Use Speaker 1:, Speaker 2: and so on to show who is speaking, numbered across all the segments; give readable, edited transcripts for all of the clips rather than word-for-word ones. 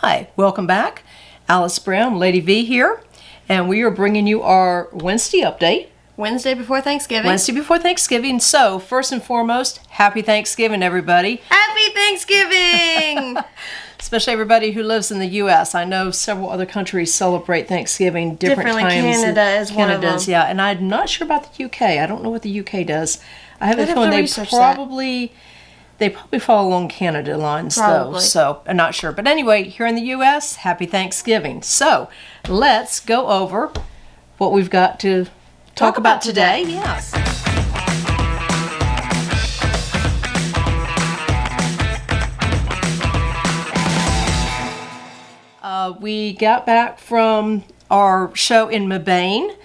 Speaker 1: Hi, welcome back. AliceBrownLadyV here, and we are bringing you our Wednesday update.
Speaker 2: Wednesday before Thanksgiving.
Speaker 1: Wednesday before Thanksgiving. So, first and foremost, happy Thanksgiving, everybody.
Speaker 2: Happy Thanksgiving!
Speaker 1: Especially everybody who lives in the U.S. I know several other countries celebrate Thanksgiving different times.
Speaker 2: Canada is one of them.
Speaker 1: Yeah, and I'm not sure about the UK. I don't know what the UK does. I have a feeling they probably follow along Canada lines, though. So, I'm not sure. But anyway, here in the U.S., happy Thanksgiving. So, let's go over what we've got to talk about today. Yes. We got back from our show in Mabane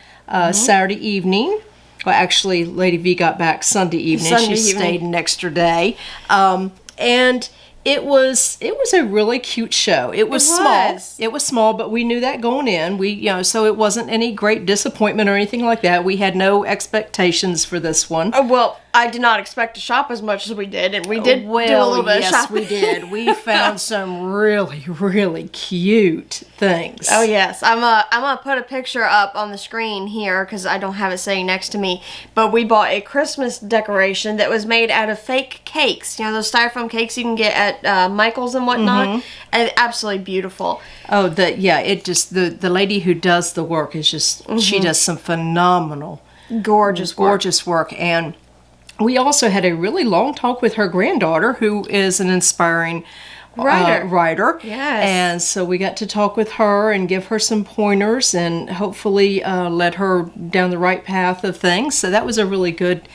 Speaker 1: Saturday evening. Well, actually, Lady V got back Sunday evening. She stayed an extra day. And it was a really cute show. It was small. It was small, but we knew that going in. So it wasn't any great disappointment or anything like that. We had no expectations for this one.
Speaker 2: Well, I did not expect to shop as much as we did, and we did do a little bit of shopping.
Speaker 1: Yes, we did. We found some really, really cute things.
Speaker 2: Oh yes, I'm gonna put a picture up on the screen here because I don't have it sitting next to me. But we bought a Christmas decoration that was made out of fake cakes. You know those styrofoam cakes you can get at Michael's and whatnot, and absolutely beautiful.
Speaker 1: Oh, the lady who does the work is just she does some phenomenal, gorgeous work. And we also had a really long talk with her granddaughter, who is an inspiring writer.
Speaker 2: Yes.
Speaker 1: And so we got to talk with her and give her some pointers and hopefully let her down the right path of things. So that was a really good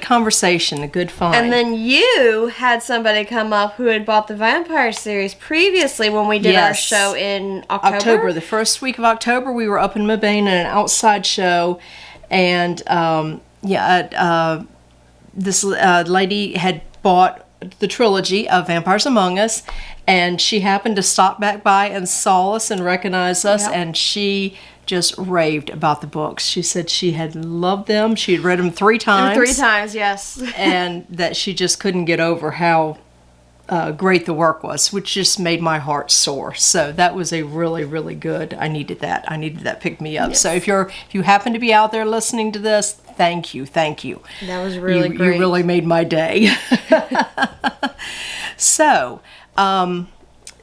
Speaker 1: conversation, a good find.
Speaker 2: And then you had somebody come up who had bought the Vampire series previously when we did our show in October.
Speaker 1: The first week of October, we were up in Mabane at an outside show, and this lady had bought the trilogy of Vampires Among Us, and she happened to stop back by and saw us and recognize us, and she just raved about the books. She said she had loved them. She had read them 3 times.
Speaker 2: 3 times, yes.
Speaker 1: And that she just couldn't get over how great the work was, which just made my heart soar. So that was a really, really good. I needed that. Pick me up. Yes. So if you happen to be out there listening to this, thank you.
Speaker 2: That was really great.
Speaker 1: You really made my day. So,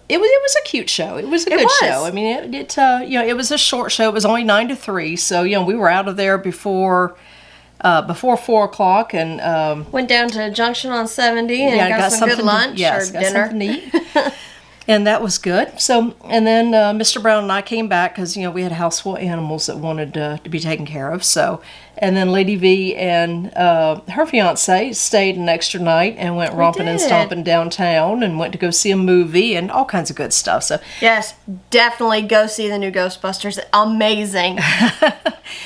Speaker 1: it was a cute show. It was a good show. I mean, it was a short show. It was only 9 to 3. So we were out of there before 4 o'clock and
Speaker 2: went down to Junction on 70 and got some good lunch or dinner.
Speaker 1: Something to eat. And that was good. So, and then Mr. Brown and I came back because, we had a house full of animals that wanted to be taken care of. So, and then Lady V and her fiance stayed an extra night and went romping and stomping downtown and went to go see a movie and all kinds of good stuff. So,
Speaker 2: yes, definitely go see the new Ghostbusters. Amazing.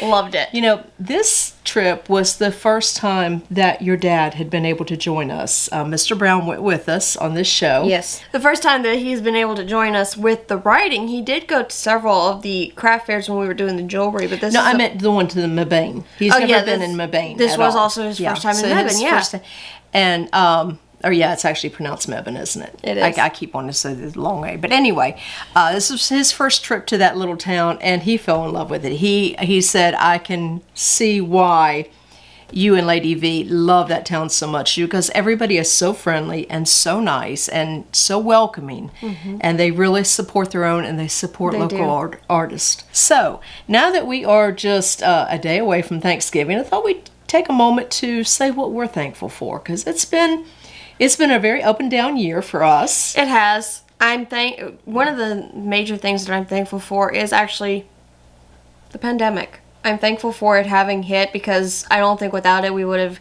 Speaker 2: Loved it.
Speaker 1: This trip was the first time that your dad had been able to join us. Mr. Brown went with us on this show.
Speaker 2: Yes. The first time that he's been able to join us with the writing. He did go to several of the craft fairs when we were doing the jewelry, but this
Speaker 1: I meant the one to the Mabane. He's never been in Mabane.
Speaker 2: This was also his first time in Mabane,
Speaker 1: And it's actually pronounced Mebane, isn't it?
Speaker 2: It is.
Speaker 1: I keep wanting to say the long way. But anyway, this was his first trip to that little town, and he fell in love with it. He said, I can see why you and Lady V love that town so much, because everybody is so friendly and so nice and so welcoming, and they really support their own and they support local artists. So now that we are just a day away from Thanksgiving, I thought we'd take a moment to say what we're thankful for, because it's been a very up and down year for us.
Speaker 2: It has. One of the major things that I'm thankful for is actually the pandemic. I'm thankful for it having hit, because I don't think without it we would have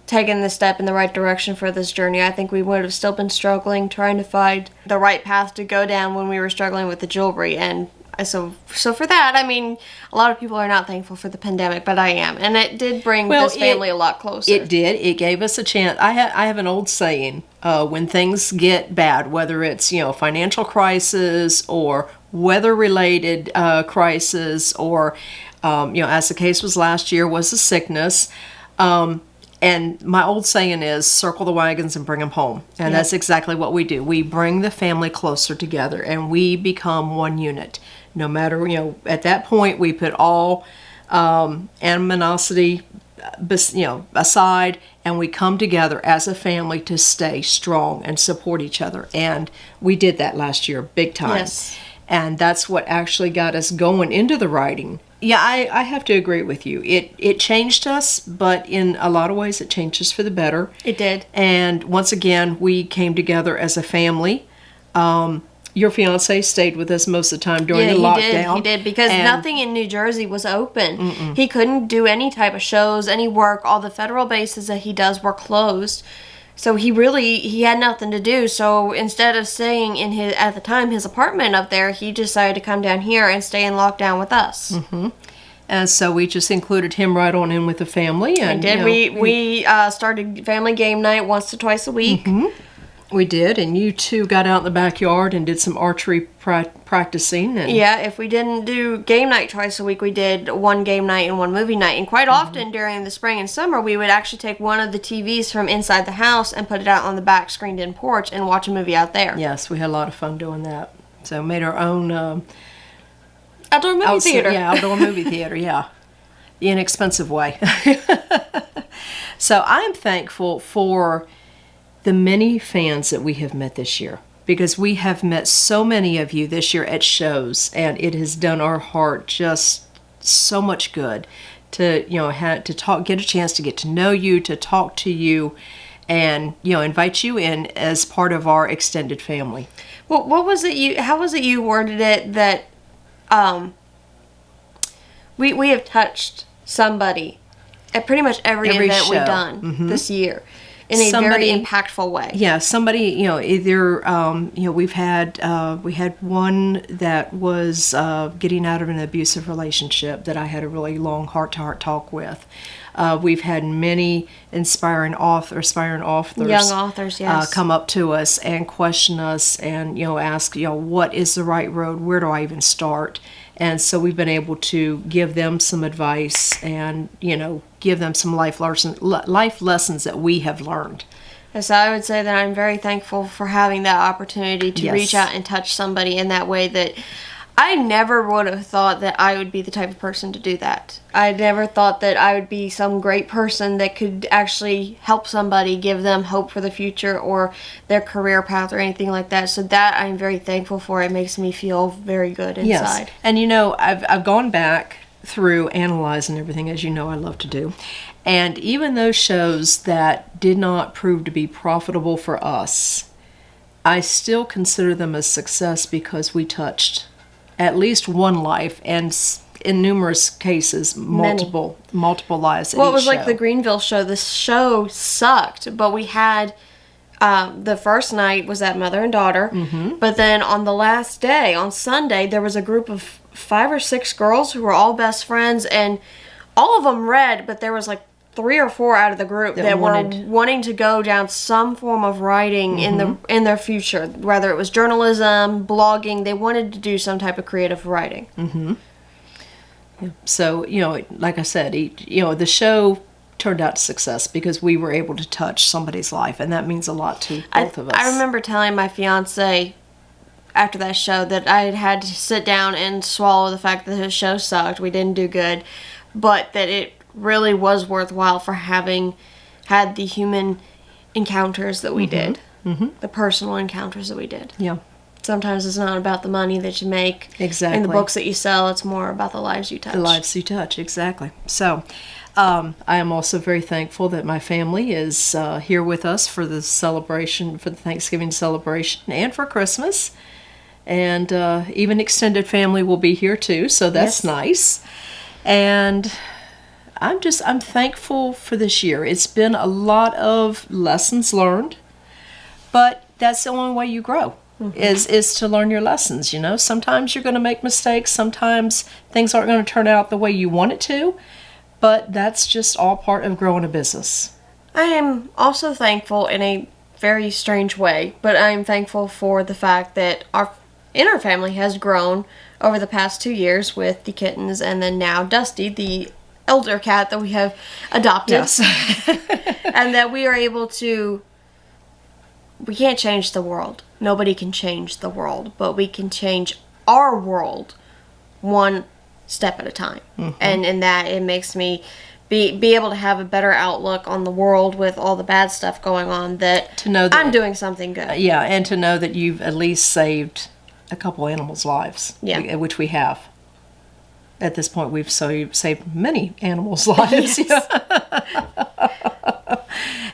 Speaker 2: taken the step in the right direction for this journey. I think we would have still been struggling, trying to find the right path to go down when we were struggling with the jewelry. And so for that, a lot of people are not thankful for the pandemic, but I am. And it did bring this family a lot closer.
Speaker 1: It did. It gave us a chance. I have an old saying, when things get bad, whether it's, financial crisis or weather-related crisis or, as the case was last year, was a sickness, And my old saying is, circle the wagons and bring them home. And that's exactly what we do. We bring the family closer together, and we become one unit. No matter, at that point, we put all animosity, aside, and we come together as a family to stay strong and support each other. And we did that last year, big time.
Speaker 2: Yes.
Speaker 1: And that's what actually got us going into the writing. Yeah, I have to agree with you. It changed us, but in a lot of ways it changed us for the better.
Speaker 2: It did.
Speaker 1: And once again, we came together as a family. Your fiance stayed with us most of the time during the lockdown.
Speaker 2: He did, because nothing in New Jersey was open. He couldn't do any type of shows, any work. All the federal bases that he does were closed. So he had nothing to do. So instead of staying in at the time, his apartment up there, he decided to come down here and stay in lockdown with us.
Speaker 1: Mm-hmm. And so we just included him right on in with the family. And
Speaker 2: we did. We started family game night once to twice a week.
Speaker 1: Mm-hmm. We did, and you two got out in the backyard and did some archery practicing. And
Speaker 2: yeah, if we didn't do game night twice a week, we did one game night and one movie night. And quite often during the spring and summer, we would actually take one of the TVs from inside the house and put it out on the back screened-in porch and watch a movie out there.
Speaker 1: Yes, we had a lot of fun doing that. So made our own
Speaker 2: outdoor movie theater.
Speaker 1: Yeah, outdoor movie theater, yeah. The inexpensive way. So I'm thankful for the many fans that we have met this year, because we have met so many of you this year at shows, and it has done our heart just so much good to get a chance to get to know you, to talk to you, and invite you in as part of our extended family.
Speaker 2: Well, how was it you worded it that we have touched somebody at pretty much every event
Speaker 1: show
Speaker 2: we've done this year in a very impactful way.
Speaker 1: Yeah, somebody, either we had one that was getting out of an abusive relationship that I had a really long heart-to-heart talk with. We've had many aspiring authors,
Speaker 2: young authors, yes,
Speaker 1: come up to us and question us and ask what is the right road? Where do I even start? And so we've been able to give them some advice and give them some life lessons that we have learned.
Speaker 2: So I would say that I'm very thankful for having that opportunity to reach out and touch somebody in that way that I never would have thought that I would be the type of person to do that. I never thought that I would be some great person that could actually help somebody, give them hope for the future or their career path or anything like that. So that I'm very thankful for. It makes me feel very good inside.
Speaker 1: Yes. And I've gone back through analyzing everything, as you know I love to do. And even those shows that did not prove to be profitable for us, I still consider them a success because we touched at least one life, and in numerous cases, multiple lives.
Speaker 2: Well, it was like the Greenville show. The show sucked, but we had the first night was that mother and daughter, but then on the last day, on Sunday, there was a group of 5 or 6 girls who were all best friends, and all of them read, but there was like 3 or 4 out of the group that were wanting to go down some form of writing in their future, whether it was journalism, blogging. They wanted to do some type of creative writing.
Speaker 1: Yeah. So like I said, the show turned out to success because we were able to touch somebody's life, and that means a lot to both of us.
Speaker 2: I remember telling my fiance after that show that I had to sit down and swallow the fact that his show sucked. We didn't do good, but that it really was worthwhile for having had the human encounters that we did, the personal encounters that we did.
Speaker 1: Yeah.
Speaker 2: Sometimes it's not about the money that you make
Speaker 1: exactly
Speaker 2: in the books that you sell. It's more about the lives you touch.
Speaker 1: The lives you touch, exactly. So I am also very thankful that my family is here with us for the celebration, for the Thanksgiving celebration, and for Christmas. And even extended family will be here too, so that's nice. And I'm thankful for this year. It's been a lot of lessons learned, but that's the only way you grow, is to learn your lessons. Sometimes you're going to make mistakes. Sometimes things aren't going to turn out the way you want it to, but that's just all part of growing a business.
Speaker 2: I am also thankful in a very strange way, but I'm thankful for the fact that our family has grown over the past 2 years with the kittens, and then now Dusty, the elder cat that we have adopted.
Speaker 1: Yes.
Speaker 2: And that we are able to... We can't change the world. Nobody can change the world. But we can change our world one step at a time. And in that, it makes me be able to have a better outlook on the world with all the bad stuff going on, that,
Speaker 1: To know that
Speaker 2: I'm doing something good.
Speaker 1: Yeah, and to know that you've at least saved a couple animals' lives.
Speaker 2: Yeah.
Speaker 1: Which we have. At this point, we've saved many animals' lives.
Speaker 2: Yes.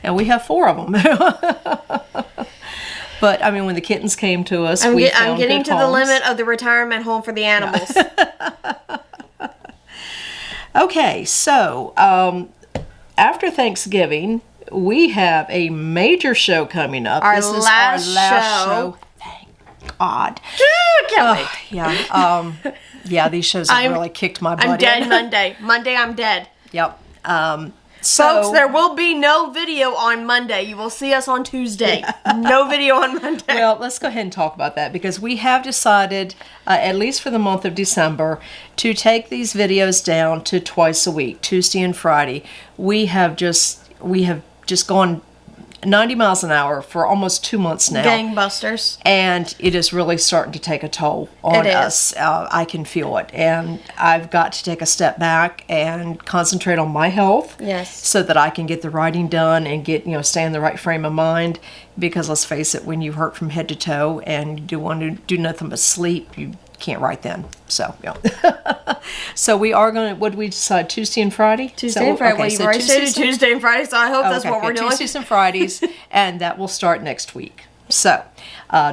Speaker 1: And we have 4 of them. But, I mean, when the kittens came to us,
Speaker 2: I'm
Speaker 1: we
Speaker 2: getting
Speaker 1: found good
Speaker 2: to the
Speaker 1: homes.
Speaker 2: limit of the retirement home for the animals.
Speaker 1: Okay, so after Thanksgiving, we have a major show coming up.
Speaker 2: Our
Speaker 1: This is
Speaker 2: last
Speaker 1: our last
Speaker 2: show.
Speaker 1: Thank God.
Speaker 2: Can't wait.
Speaker 1: Yeah. Yeah, these shows have really kicked my butt.
Speaker 2: I'm dead
Speaker 1: in.
Speaker 2: Monday. Monday, I'm dead.
Speaker 1: Yep.
Speaker 2: Folks, there will be no video on Monday. You will see us on Tuesday. No video on Monday.
Speaker 1: Well, let's go ahead and talk about that, because we have decided, at least for the month of December, to take these videos down to twice a week, Tuesday and Friday. We have just gone 90 miles an hour for almost 2 months now.
Speaker 2: Gangbusters.
Speaker 1: And it is really starting to take a toll on us. I can feel it. And I've got to take a step back and concentrate on my health.
Speaker 2: Yes.
Speaker 1: So that I can get the writing done and stay in the right frame of mind. Because let's face it, when you hurt from head to toe and you do want to do nothing but sleep, you can't write then. So, yeah. So we are going to, what did we decide, Tuesday and Friday?
Speaker 2: Tuesday and Friday.
Speaker 1: Okay,
Speaker 2: Well, you've
Speaker 1: so
Speaker 2: already stated Tuesday and Friday, so I hope that's what we're doing.
Speaker 1: Tuesdays and Fridays, and that will start next week. So,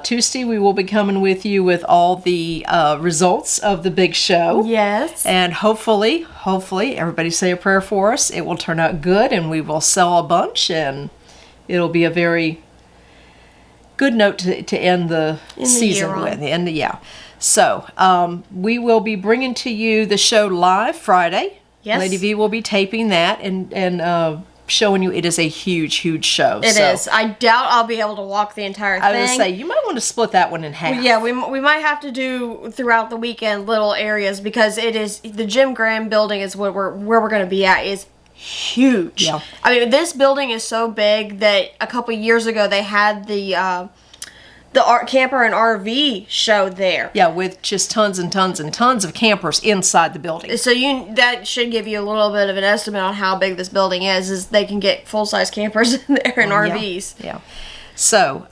Speaker 1: Tuesday we will be coming with you with all the results of the big show.
Speaker 2: Yes.
Speaker 1: And hopefully, everybody say a prayer for us. It will turn out good, and we will sell a bunch, and it'll be a very good note to end the season with. Yeah. So, we will be bringing to you the show live Friday.
Speaker 2: Yes.
Speaker 1: Lady V will be taping that and showing you. It is a huge, huge show.
Speaker 2: It is. I doubt I'll be able to walk the entire thing.
Speaker 1: I was going to say, you might want to split that one in half.
Speaker 2: Well, yeah, we might have to do throughout the weekend little areas, because it is, the Jim Graham building is where we're going to be at, is huge.
Speaker 1: Yeah.
Speaker 2: I mean, this building is so big that a couple years ago they had the camper and RV show there.
Speaker 1: Yeah, with just tons and tons and tons of campers inside the building.
Speaker 2: So that should give you a little bit of an estimate on how big this building is they can get full-size campers in there and RVs.
Speaker 1: Yeah. So,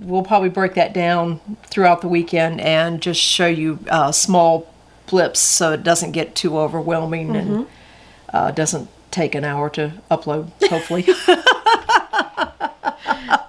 Speaker 1: we'll probably break that down throughout the weekend and just show you small blips so it doesn't get too overwhelming and doesn't take an hour to upload, hopefully.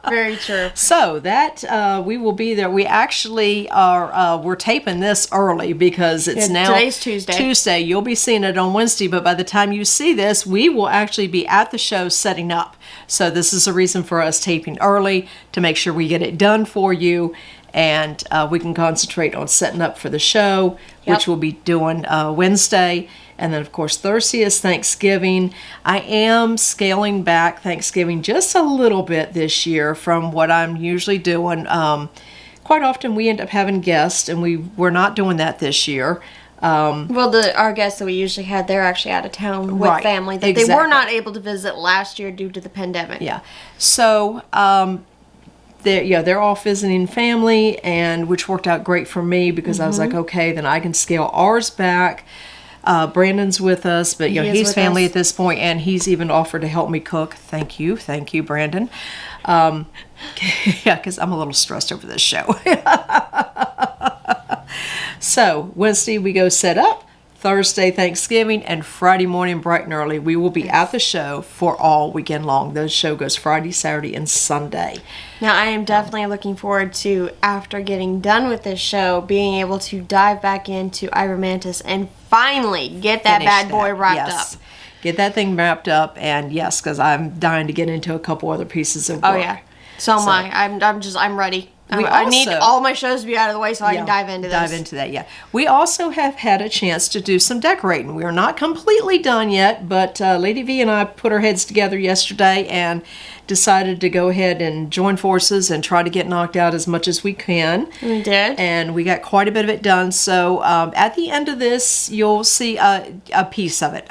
Speaker 2: Very true.
Speaker 1: So that we will be there. We actually are. We're taping this early because it's now
Speaker 2: today's Tuesday.
Speaker 1: Tuesday. You'll be seeing it on Wednesday, but by the time you see this, we will actually be at the show setting up. So this is a reason for us taping early to make sure we get it done for you, and we can concentrate on setting up for the show, which we'll be doing Wednesday. And then, of course, Thursday is Thanksgiving. I am scaling back Thanksgiving just a little bit this year from what I'm usually doing. Quite often we end up having guests, and we're not doing that this year.
Speaker 2: Well, our guests that we usually had, they're actually out of town with family. That they were not able to visit last year due to the pandemic.
Speaker 1: Yeah. So, they're off visiting family, and which worked out great for me because I was like, okay, then I can scale ours back. Brandon's with us, but he's family at this point, and he's even offered to help me cook. Thank you, Brandon. Yeah, because I'm a little stressed over this show. So Wednesday we go set up. Thursday Thanksgiving, and Friday morning bright and early we will be at the show for all weekend long. The show goes Friday, Saturday, and Sunday.
Speaker 2: Now I am definitely looking forward to, after getting done with this show, being able to dive back into iRomantis and finally get that bad boy wrapped up.
Speaker 1: Get that thing wrapped up, and yes, because I'm dying to get into a couple other pieces of work.
Speaker 2: Oh yeah, so am I. I'm ready. I need all my shows to be out of the way so I can dive into this.
Speaker 1: Yeah. We also have had a chance to do some decorating. We are not completely done yet, but Lady V and I put our heads together yesterday and decided to go ahead and join forces and try to get knocked out as much as we can.
Speaker 2: We did.
Speaker 1: And we got quite a bit of it done. So at the end of this, you'll see a piece of it.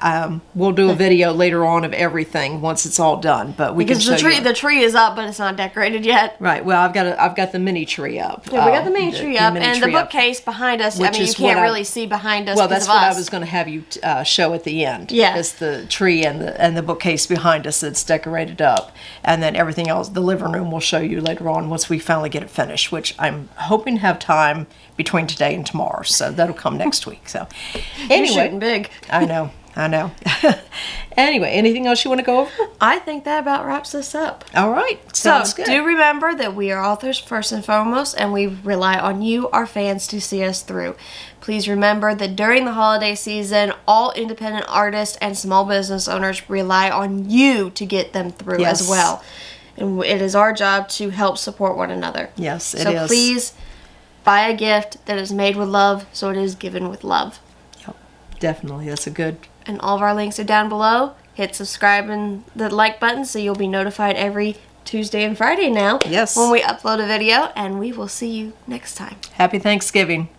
Speaker 1: We'll do a video later on of everything once it's all done. But we
Speaker 2: because
Speaker 1: can show you.
Speaker 2: the tree is up, but it's not decorated yet.
Speaker 1: Right. Well, I've got the mini tree up.
Speaker 2: Yeah, we got the mini tree up, and the bookcase behind us. I mean, you can't really see behind us.
Speaker 1: Well, that's what
Speaker 2: I
Speaker 1: was going to have you show at the end.
Speaker 2: Yeah,
Speaker 1: it's the tree and the bookcase behind us that's decorated up, and then everything else. The living room we'll show you later on once we finally get it finished, which I'm hoping to have time between today and tomorrow. So that'll come next week. So anyway,
Speaker 2: you're shooting big.
Speaker 1: I know. Anyway, anything else you want to go over?
Speaker 2: I think that about wraps this up.
Speaker 1: All right. Sounds good.
Speaker 2: Do remember that we are authors first and foremost, and we rely on you, our fans, to see us through. Please remember that during the holiday season, all independent artists and small business owners rely on you to get them through as well. And it is our job to help support one another.
Speaker 1: Yes, it is.
Speaker 2: So please buy a gift that is made with love, so it is given with love.
Speaker 1: Yep, definitely. That's a good...
Speaker 2: And all of our links are down below. Hit subscribe and the like button so you'll be notified every Tuesday and Friday now.
Speaker 1: Yes.
Speaker 2: When we upload a video, and we will see you next time.
Speaker 1: Happy Thanksgiving.